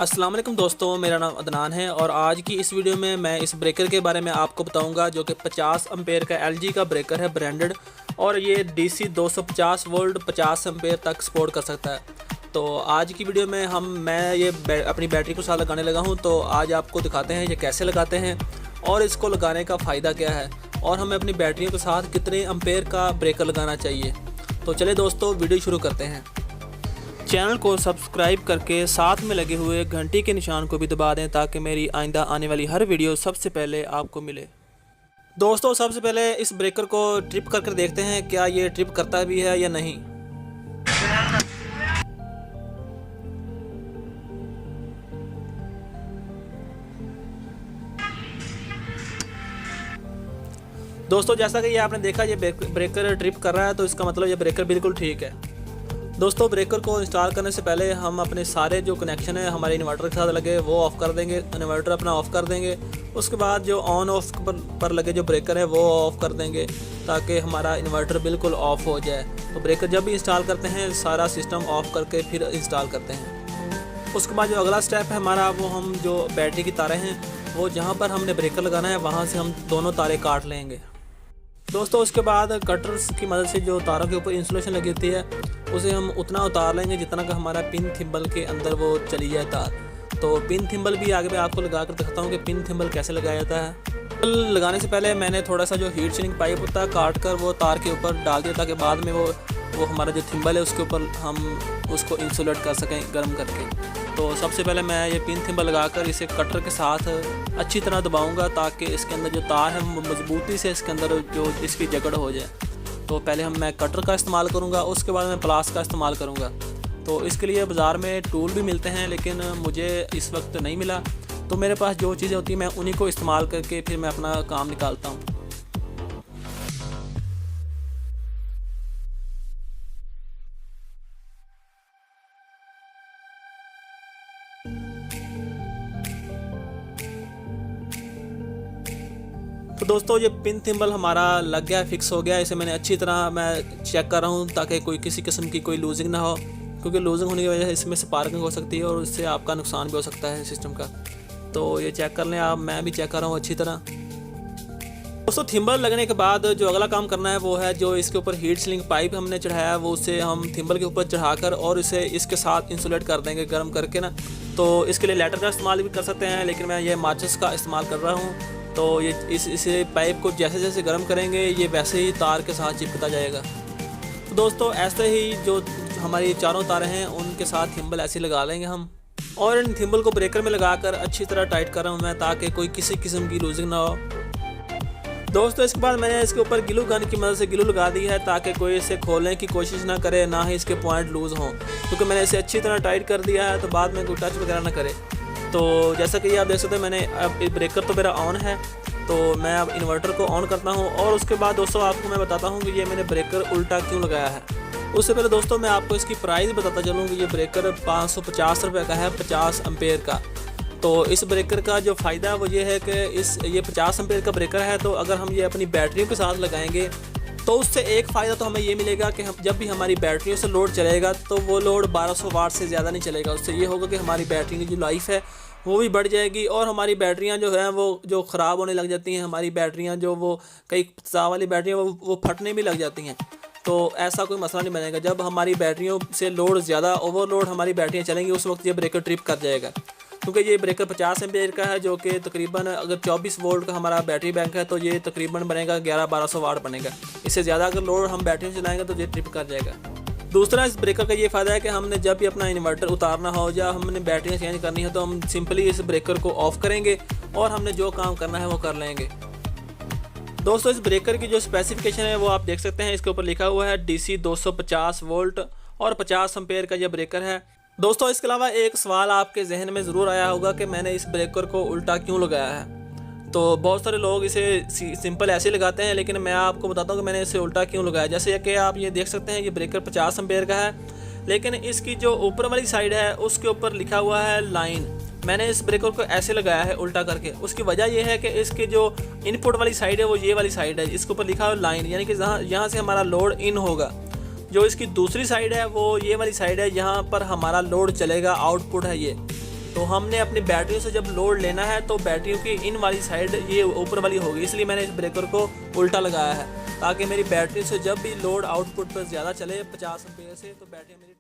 अस्सलाम वालेकुम दोस्तों, मेरा नाम अदनान है और आज की इस वीडियो में मैं इस ब्रेकर के बारे में आपको बताऊंगा जो कि 50 एम्पेयर का LG का ब्रेकर है ब्रांडेड, और ये DC 250 वोल्ट 50 एम्पेयर तक सपोर्ट कर सकता है। तो आज की वीडियो में मैं ये अपनी बैटरी को साथ लगाने लगा हूं, तो आज आपको दिखाते हैं ये कैसे लगाते हैं और इसको लगाने का फ़ायदा क्या है और हमें अपनी बैटरियों के साथ कितने एम्पेयर का ब्रेकर लगाना चाहिए। तो चलिए दोस्तों, वीडियो शुरू करते हैं। चैनल को सब्सक्राइब करके साथ में लगे हुए घंटी के निशान को भी दबा दें ताकि मेरी आइंदा आने वाली हर वीडियो सबसे पहले आपको मिले। दोस्तों, सबसे पहले इस ब्रेकर को ट्रिप करके देखते हैं क्या ये ट्रिप करता भी है या नहीं। दोस्तों, जैसा कि ये आपने देखा ये ब्रेकर ट्रिप कर रहा है, तो इसका मतलब ये ब्रेकर बिल्कुल ठीक है। दोस्तों, ब्रेकर को इंस्टॉल करने से पहले हम अपने सारे जो कनेक्शन है हमारे इन्वर्टर के साथ लगे वो ऑफ़ कर देंगे, इन्वर्टर अपना ऑफ़ कर देंगे। उसके बाद जो ऑन ऑफ पर लगे जो ब्रेकर है वो ऑफ़ कर देंगे ताकि हमारा इन्वर्टर बिल्कुल ऑफ़ हो जाए। तो ब्रेकर जब भी इंस्टॉल करते हैं सारा सिस्टम ऑफ़ करके फिर इंस्टॉल करते हैं। उसके बाद जो अगला स्टेप है हमारा, वो हम जो बैटरी की तारें हैं वो जहाँ पर हमने ब्रेकर लगाना है वहाँ से हम दोनों तारें काट लेंगे। दोस्तों, उसके बाद कटर्स की मदद से जो तारों के ऊपर इंसुलेशन लगी होती है उसे हम उतना उतार लेंगे जितना का हमारा पिन थिम्बल के अंदर वो चली जाए तार। तो पिन थिम्बल भी आगे मैं आपको लगा कर दिखाता हूँ कि पिन थिम्बल कैसे लगाया जाता है। लगाने से पहले मैंने थोड़ा सा जो हीट सिंक पाइप होता है काट कर वो तार के ऊपर डाल दिया ताकि बाद में वो हमारा जो थिम्बल है उसके ऊपर हम उसको इंसुलेट कर सकें गर्म करके। तो सबसे पहले मैं ये पिन थिम्बल लगाकर इसे कटर के साथ अच्छी तरह दबाऊंगा ताकि इसके अंदर जो तार है मजबूती से इसके अंदर जो इसकी जकड़ हो जाए। तो पहले मैं कटर का इस्तेमाल करूंगा, उसके बाद मैं प्लास का इस्तेमाल करूंगा। तो इसके लिए बाज़ार में टूल भी मिलते हैं लेकिन मुझे इस वक्त नहीं मिला, तो मेरे पास जो चीज़ें होती हैं मैं उन्हीं को इस्तेमाल करके फिर मैं अपना काम निकालता हूँ। तो दोस्तों, ये पिन थिम्बल हमारा लग गया, फिक्स हो गया। इसे मैंने अच्छी तरह मैं चेक कर रहा हूँ ताकि कोई किसी किस्म की कोई लूजिंग ना हो, क्योंकि लूजिंग होने की वजह से इसमें स्पार्किंग हो सकती है और इससे आपका नुकसान भी हो सकता है सिस्टम का। तो ये चेक कर लें आप, मैं भी चेक कर रहा हूँ अच्छी तरह। दोस्तों, थिम्बल लगने के बाद जो अगला काम करना है वो है जो इसके ऊपर हीट सिंक पाइप हमने चढ़ाया है वो उसे हम थिम्बल के ऊपर चढ़ाकर और इसे इसके साथ इंसुलेट कर देंगे गर्म करके ना। तो इसके लिए लाइटर का इस्तेमाल भी कर सकते हैं लेकिन मैं ये माचिस का इस्तेमाल कर रहा हूँ। तो ये इसे पाइप को जैसे जैसे गर्म करेंगे ये वैसे ही तार के साथ चिपकता जाएगा। तो दोस्तों, ऐसे ही जो हमारी चारों तारें हैं उनके साथ थिम्बल ऐसे लगा लेंगे हम, और इन थिम्बल को ब्रेकर में लगाकर अच्छी तरह टाइट कर रहा हूँ मैं ताकि कोई किसी किस्म की लूजिंग ना हो। दोस्तों, इसके बाद मैंने इसके ऊपर ग्लू गन की मदद से ग्लू लगा दी है ताकि कोई इसे खोलने की कोशिश ना करे, ना ही इसके पॉइंट लूज़ हों, क्योंकि मैंने इसे अच्छी तरह टाइट कर दिया है तो बाद में कोई टच वगैरह ना करे। तो जैसा कि आप देख सकते हैं मैंने अब ब्रेकर तो मेरा ऑन है, तो मैं अब इन्वर्टर को ऑन करता हूं और उसके बाद दोस्तों आपको मैं बताता हूं कि ये मैंने ब्रेकर उल्टा क्यों लगाया है। उससे पहले दोस्तों मैं आपको इसकी प्राइस बताता चलूँ कि ये ब्रेकर 550 रुपये का है 50 एम्पेयर का। तो इस ब्रेकर का जो फ़ायदा है वो ये है कि ये 50 एम्पेयर का ब्रेकर है, तो अगर हम ये अपनी बैटरियों के साथ लगाएंगे तो उससे एक फ़ायदा तो हमें ये मिलेगा कि हम जब भी हमारी बैटरियों से लोड चलेगा तो वो लोड 1200 वाट से ज़्यादा नहीं चलेगा। उससे ये होगा कि हमारी बैटरी की जो लाइफ है वो भी बढ़ जाएगी और हमारी बैटरियां जो हैं वो जो ख़राब होने लग जाती हैं, हमारी बैटरियां जो वो कई सा वाली बैटरियां वो फटने भी लग जाती हैं। तो ऐसा कोई मसला नहीं बनेगा। जब हमारी बैटरियों से लोड ज़्यादा ओवरलोड हमारी बैटरियाँ चलेंगी उस वक्त ये ब्रेकर ट्रिप कर जाएगा, क्योंकि ये ब्रेकर 50 एम्पेयर का है जो कि तकरीबन अगर 24 वोल्ट का हमारा बैटरी बैंक है तो ये तकरीबन बनेगा 1100-1200 वाट बनेगा। इससे ज़्यादा अगर लोड हम बैटरी से चलाएंगे तो ये ट्रिप कर जाएगा। दूसरा, इस ब्रेकर का ये फ़ायदा है कि हमने जब भी अपना इन्वर्टर उतारना हो या हमने बैटरियाँ चेंज करनी है तो हम सिंपली इस ब्रेकर को ऑफ़ करेंगे और हमने जो काम करना है वो कर लेंगे। दोस्तों, इस ब्रेकर की जो स्पेसिफिकेशन है वो आप देख सकते हैं, इसके ऊपर लिखा हुआ है DC 250 वोल्ट और 50 एम्पेयर का यह ब्रेकर है। दोस्तों, इसके अलावा एक सवाल आपके जहन में ज़रूर आया होगा कि मैंने इस ब्रेकर को उल्टा क्यों लगाया है। तो बहुत सारे लोग इसे सिंपल ऐसे लगाते हैं, लेकिन मैं आपको बताता हूँ कि मैंने इसे उल्टा क्यों लगाया। जैसे कि आप ये देख सकते हैं ये ब्रेकर 50 एम्पेयर का है, लेकिन इसकी जो ऊपर वाली साइड है उसके ऊपर लिखा हुआ है लाइन। मैंने इस ब्रेकर को ऐसे लगाया है उल्टा करके। उसकी वजह यह है कि इसकी जो इनपुट वाली साइड है वो ये वाली साइड है, इसके ऊपर लिखा हुआ लाइन, यानी कि यहाँ से हमारा लोड इन होगा। जो इसकी दूसरी साइड है वो ये वाली साइड है, यहाँ पर हमारा लोड चलेगा, आउटपुट है ये। तो हमने अपनी बैटरियों से जब लोड लेना है तो बैटरियों की इन वाली साइड ये ऊपर वाली होगी, इसलिए मैंने इस ब्रेकर को उल्टा लगाया है ताकि मेरी बैटरी से जब भी लोड आउटपुट पर ज़्यादा चले 50 एम्पीयर से तो बैटरी मेरी